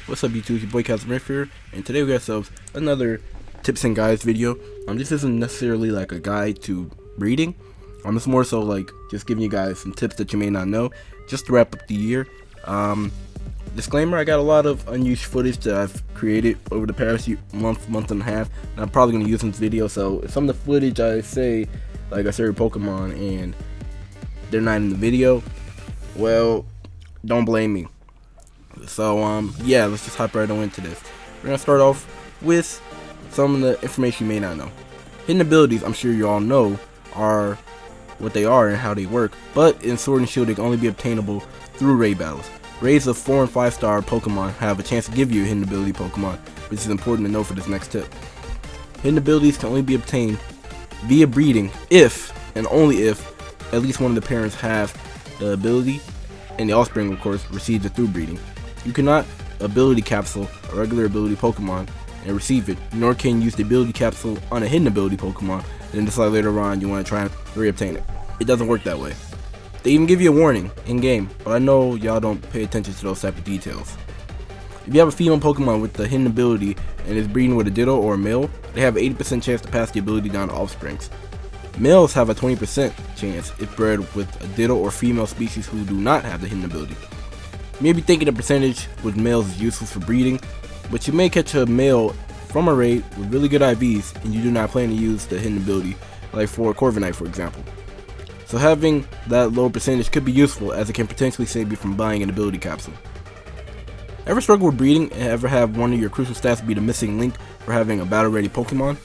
What's up YouTube, your boy ChasmRift here, and today we got ourselves another tips and guides video. This isn't necessarily like a guide to breeding. It's more so like just giving you guys some tips that you may not know, just to wrap up the year. Disclaimer, I got a lot of unused footage that I've created over the past month and a half, and I'm probably going to use in this video. So if some of the footage I say, like I started Pokemon and they're not in the video, well, don't blame me. So yeah, let's just hop right on into this. We're gonna start off with some of the information you may not know. Hidden abilities, I'm sure you all know, are what they are and how they work, but in Sword and Shield they can only be obtainable through raid battles. Raids of 4 and 5 star Pokemon have a chance to give you a hidden ability Pokemon, which is important to know for this next tip. Hidden abilities can only be obtained via breeding if, and only if, at least one of the parents have the ability, and the offspring of course receives it through breeding. You cannot ability capsule a regular ability Pokemon and receive it, nor can you use the ability capsule on a hidden ability Pokemon and then decide later on you want to try and reobtain it. It doesn't work that way. They even give you a warning in game, but I know y'all don't pay attention to those type of details. If you have a female Pokemon with the hidden ability and is breeding with a Ditto or a male, they have an 80% chance to pass the ability down to offsprings. Males have a 20% chance if bred with a Ditto or female species who do not have the hidden ability. You may be thinking the percentage with males is useless for breeding, but you may catch a male from a raid with really good IVs and you do not plan to use the hidden ability, like for Corviknight for example. So having that low percentage could be useful, as it can potentially save you from buying an ability capsule. Ever struggle with breeding and ever have one of your crucial stats be the missing link for having a battle ready Pokemon?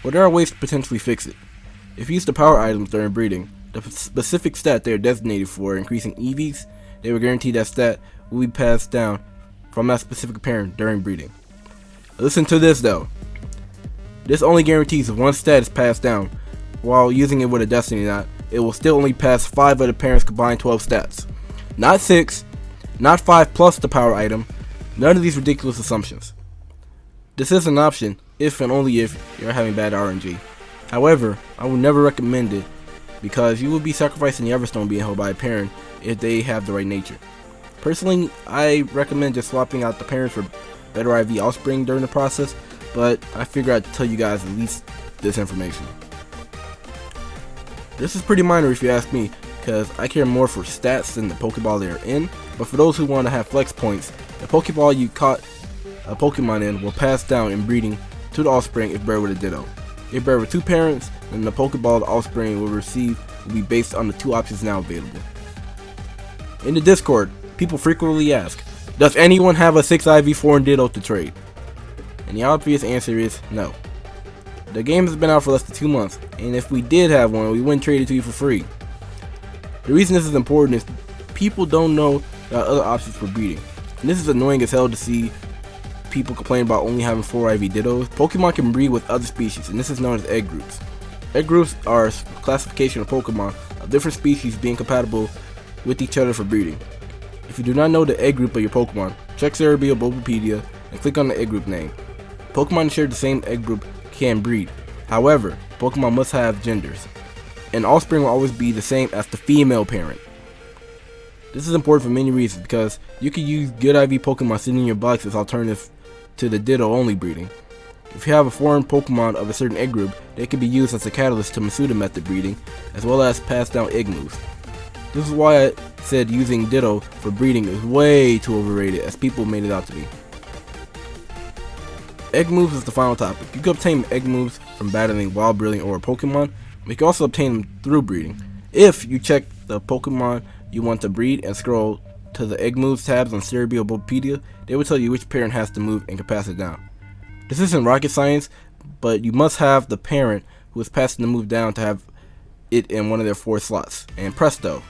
Well, there are ways to potentially fix it. If you use the power items during breeding, the specific stat they are designated for increasing EVs, they will guarantee that stat will be passed down from that specific parent during breeding. Listen to this though. This only guarantees if one stat is passed down. While using it with a Destiny Knot, it will still only pass 5 of the parent's combined 12 stats. Not 6, not 5 plus the power item, none of these ridiculous assumptions. This is an option if and only if you're having bad RNG. However, I would never recommend it because you will be sacrificing the Everstone being held by a parent if they have the right nature. Personally, I recommend just swapping out the parents for better IV offspring during the process, but I figure I'd tell you guys at least this information. This is pretty minor if you ask me, because I care more for stats than the Pokeball they are in, but for those who want to have flex points, the Pokeball you caught a Pokemon in will pass down in breeding to the offspring if bred with a Ditto. If bred with 2 parents, then the Pokeball the offspring will receive will be based on the 2 options now available. In the Discord, people frequently ask, does anyone have a 6 IV foreign Ditto to trade? And the obvious answer is no. The game has been out for less than 2 months, and if we did have one, we wouldn't trade it to you for free. The reason this is important is people don't know about other options for breeding, and this is annoying as hell to see people complain about only having 4 IV Dittos. Pokemon can breed with other species, and this is known as egg groups. Egg groups are a classification of Pokemon of different species being compatible with each other for breeding. If you do not know the egg group of your Pokemon, check Cerebial Bulbapedia and click on the egg group name. Pokemon shared the same egg group can breed. However, Pokemon must have genders, and offspring will always be the same as the female parent. This is important for many reasons, because you can use good IV Pokemon sitting in your box as alternative to the Ditto only breeding. If you have a foreign Pokemon of a certain egg group, they can be used as a catalyst to Masuda method breeding, as well as pass down egg moves. This is why I said using Ditto for breeding is way too overrated, as people made it out to be. Egg moves is the final topic. You can obtain egg moves from battling wild, brilliant, or a Pokemon, but you can also obtain them through breeding. If you check the Pokemon you want to breed and scroll to the egg moves tabs on Cerebial Bulbapedia, they will tell you which parent has to move and can pass it down. This isn't rocket science, but you must have the parent who is passing the move down to have it in one of their 4 slots, and presto,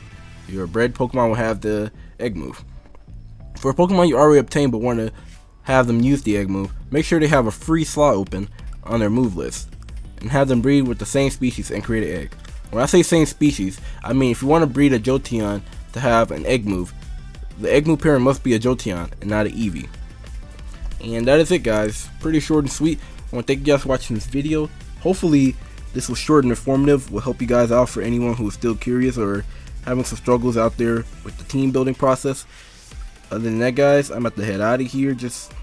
your bred Pokemon will have the egg move. For a Pokemon you already obtained but want to have them use the egg move, make sure they have a free slot open on their move list, and have them breed with the same species and create an egg. When I say same species, I mean if you want to breed a Jolteon to have an egg move, the egg move parent must be a Jolteon and not an Eevee. And that is it guys, pretty short and sweet. I want to thank you guys for watching this video. Hopefully this was short and informative, will help you guys out for anyone who is still curious or having some struggles out there with the team building process. Other than that, guys, I'm about to head out of here. Just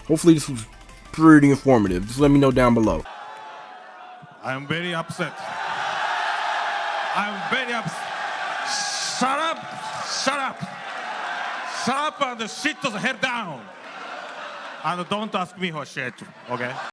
hopefully this was pretty informative. Just let me know down below. I'm very upset. I'm very upset. Shut up! Shut up! Shut up and sit the head down. And don't ask me for shit, okay?